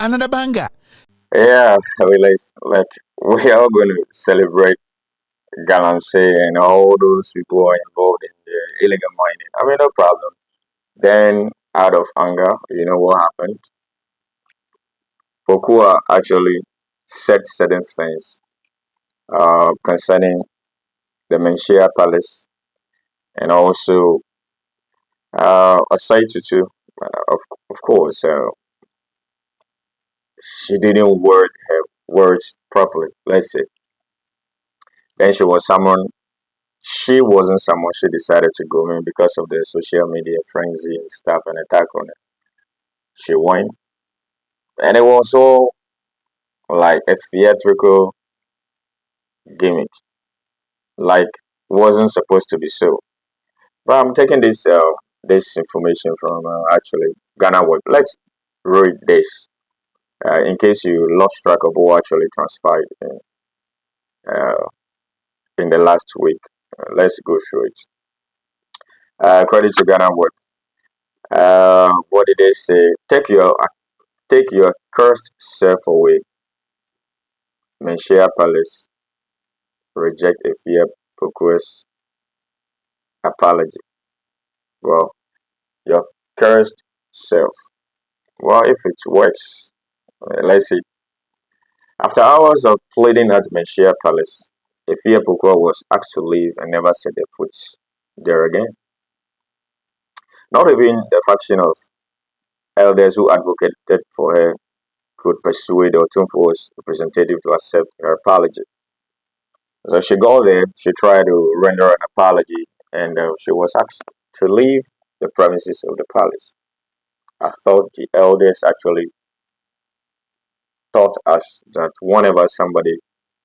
another banger. Yeah, I mean, like we are going to celebrate Galamsey and all those people who are involved in the illegal mining. I mean, no problem. Then, out of anger, you know what happened? Pokua actually said certain things concerning the MANHYIA Palace and also aside to two, of course, she didn't word her words properly. Let's say. Then she was someone. She wasn't someone she decided to go in because of the social media frenzy and stuff and attack on it. She went, and it was all like a theatrical gimmick, like wasn't supposed to be so. But I'm taking this information from actually Ghana Web. Let's read this in case you lost track of what actually transpired uh, in the last week. Let's go through it. Credit to Ghana Web. What did they say? Take your cursed self away. MANHYIA Palace reject AFIA Pokua's apology. Well, your cursed self. Well, if it works, let's see. After hours of pleading at MANHYIA Palace, AFIA Pokua was asked to leave and never set their foot there again. Not even the faction of elders who advocated for her could persuade Otunfo's representative to accept her apology. So she got there, she tried to render an apology, and she was asked to leave the premises of the palace. I thought the elders actually taught us that whenever somebody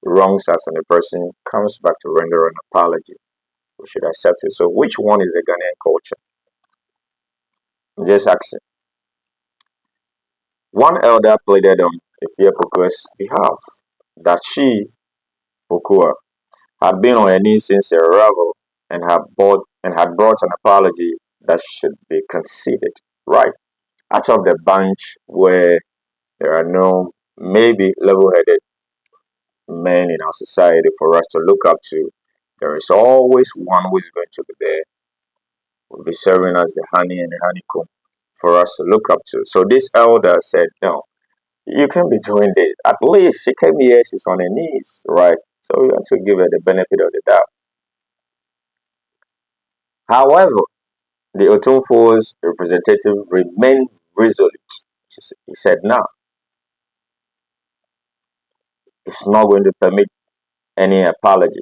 wrongs us and the person comes back to render an apology, we should accept it. So, which one is the Ghanaian culture? I'm just asking. One elder pleaded on Ifeanyi Pokua's behalf that she, Pokua, had been on her knees since her arrival and had brought an apology that should be conceded. Right out of the bunch where there are no maybe level-headed men in our society for us to look up to, there is always one who is going to be there, will be serving as the honey and the honeycomb for us to look up to. So this elder said, no, you can't be doing this. At least she came here, she's on her knees, right? So we have to give her the benefit of the doubt. However, the Otunfo's representative remained resolute. He said, no, it's not going to permit any apology,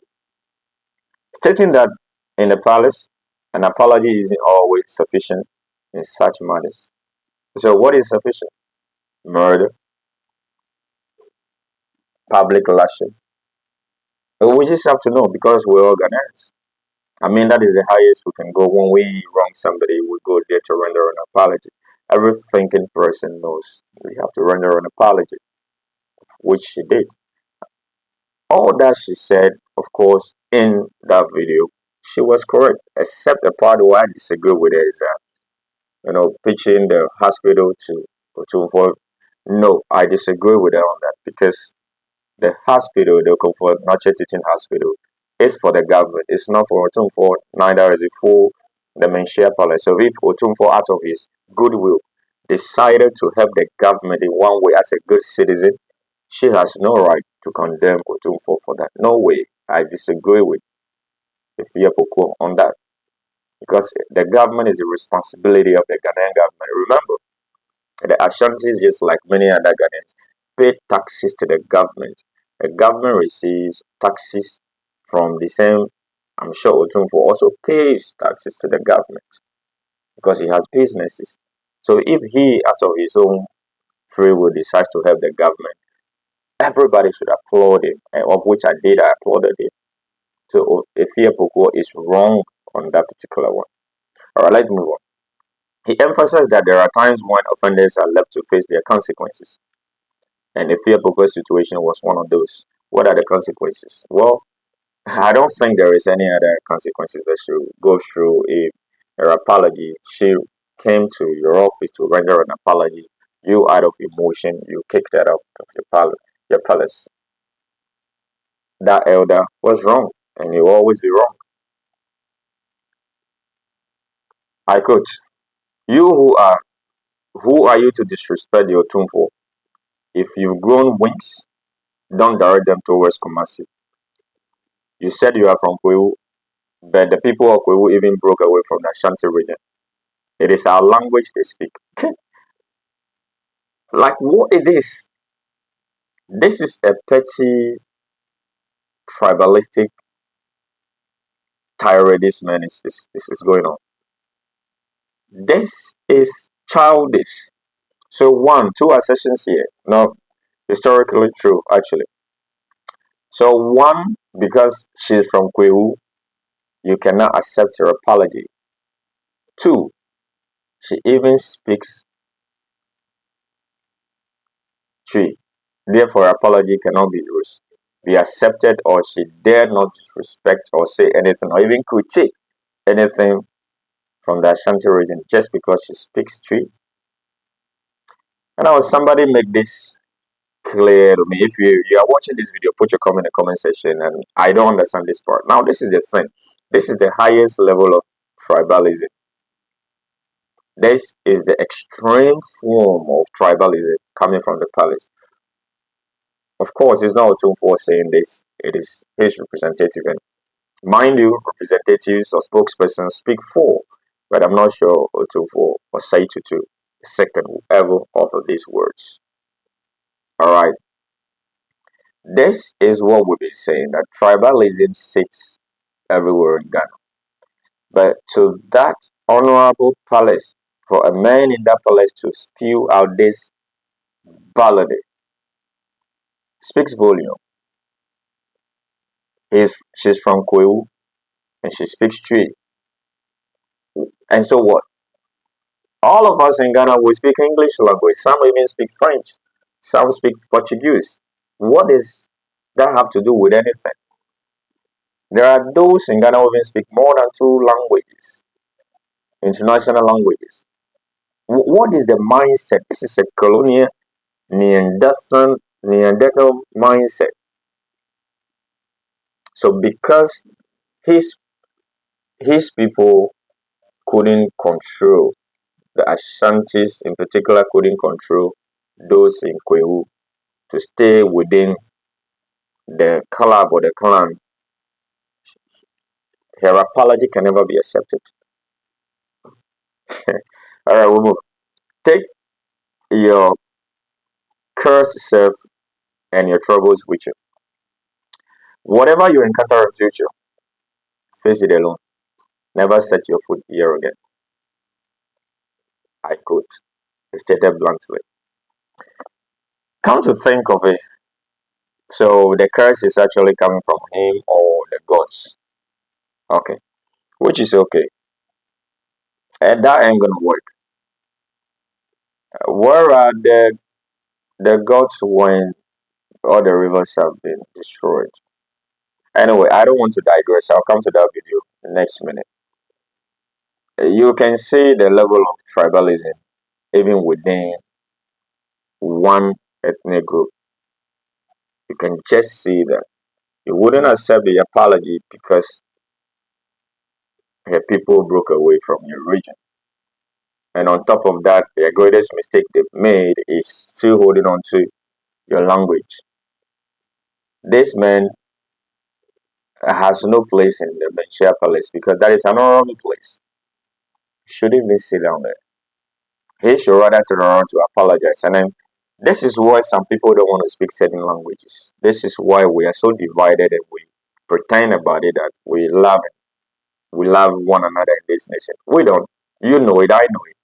stating that in the palace, an apology isn't always sufficient in such matters. So, what is sufficient? Murder, public lashing. We just have to know because we're organized. I mean, that is the highest we can go. When we wrong somebody, we go there to render an apology. Every thinking person knows we have to render an apology, which she did. All that she said, of course, in that video, she was correct, except the part where I disagree with her is that, pitching the hospital to avoid. No, I disagree with her on that because the hospital, the Comfort Nurture Teaching Hospital, is for the government. It's not for Otunfo, neither is it for the MANHYIA Palace. So if Otunfo, out of his goodwill, decided to help the government in one way as a good citizen, she has no right to condemn Otunfo for that. No way. I disagree with Ifeanyi Pokua on that. Because the government is the responsibility of the Ghanaian government. Remember, the Ashantis, just like many other Ghanaians, pay taxes to the government. The government receives taxes from the same. I'm sure Otunfo also pays taxes to the government because he has businesses. So if he, out of his own free will, decides to help the government, everybody should applaud him, and of which I did. I applauded him. So Ifeanyi Pokua is wrong on that particular one. All right, let's move on. He emphasized that there are times when offenders are left to face their consequences, and the fear purpose situation was one of those. What are the consequences? Well, I don't think there is any other consequences that should go through if her apology. She came to your office to render an apology You, out of emotion, you kicked that out of your palace. That elder was wrong, and he'll always be wrong. I could. You who are you to disrespect your tunfo? If you've grown wings, don't direct them towards Kumasi. You said you are from Kwewu, but the people of Kwewu even broke away from the Ashanti region. It is our language they speak. Like, what is this? This is a petty, tribalistic tirade this man is going on. This is childish. So, one, two assertions here. No, historically true, actually. So, one, because she's from Kwewu, you cannot accept her apology. Two, she even speaks Three. Therefore, apology cannot be accepted, or she dare not disrespect or say anything or even critique anything from the Ashanti region just because she speaks Twi. And now somebody make this clear to me. If you are watching this video, put your comment in the comment section. And I don't understand this part. Now, this is the thing. This is the highest level of tribalism. This is the extreme form of tribalism coming from the palace. Of course, it's not Otunfo saying this. It is his representative. And mind you, representatives or spokespersons speak for, but I'm not sure Otunfo or Saitutu, second, whoever authored these words. Alright, this is what we've been saying, that tribalism sits everywhere in Ghana. But to that honorable palace, for a man in that palace to spew out this balady speaks volume. She's from Kwewu and she speaks Twi. And so what? All of us in Ghana, we speak English language. Some even speak French. Some speak Portuguese. What does that have to do with anything? There are those in Ghana who even speak more than two languages, international languages. What is the mindset? This is a colonial Neanderthal mindset. So because his his people couldn't control, the Ashantis in particular couldn't control those in Kwewu to stay within the club or the clan, her apology can never be accepted. All right, we move. Take your cursed self and your troubles with you. Whatever you encounter in future, face it alone. Never set your foot here again. I quote, stated bluntly. Come to think of it, so the curse is actually coming from him or the gods. Okay, which is okay. And that ain't gonna work. Where are the gods when all the rivers have been destroyed? Anyway, I don't want to digress. I'll come to that video next minute. You can see the level of tribalism even within one ethnic group. You can just see that. You wouldn't accept the apology because her people broke away from your region. And on top of that, the greatest mistake they've made is still holding on to your language. This man has no place in the MANHYIA Palace because that is an honorable place. He shouldn't even sit down there. He should rather turn around to apologize. And then this is why some people don't want to speak certain languages. This is why we are so divided and we pretend about it that we love one another in this nation. We don't. You know it, I know it.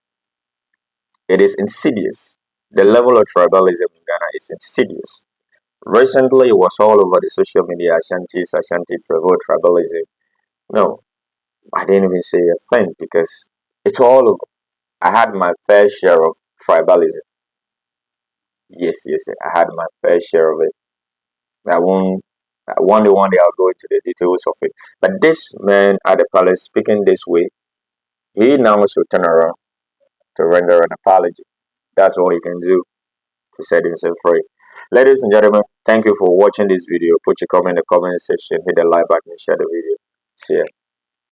It is insidious. The level of tribalism in Ghana is insidious. Recently, it was all over the social media, Ashanti tribalism. No, I didn't even say a thing because it's all over. I had my fair share of tribalism. Yes, yes, I had my fair share of it. I won't. One day I'll go into the details of it. But this man at the palace speaking this way, he now should turn around to render an apology. That's all he can do to set himself free. Ladies and gentlemen, thank you for watching this video. Put your comment in the comment section, hit the like button, and share the video. See ya.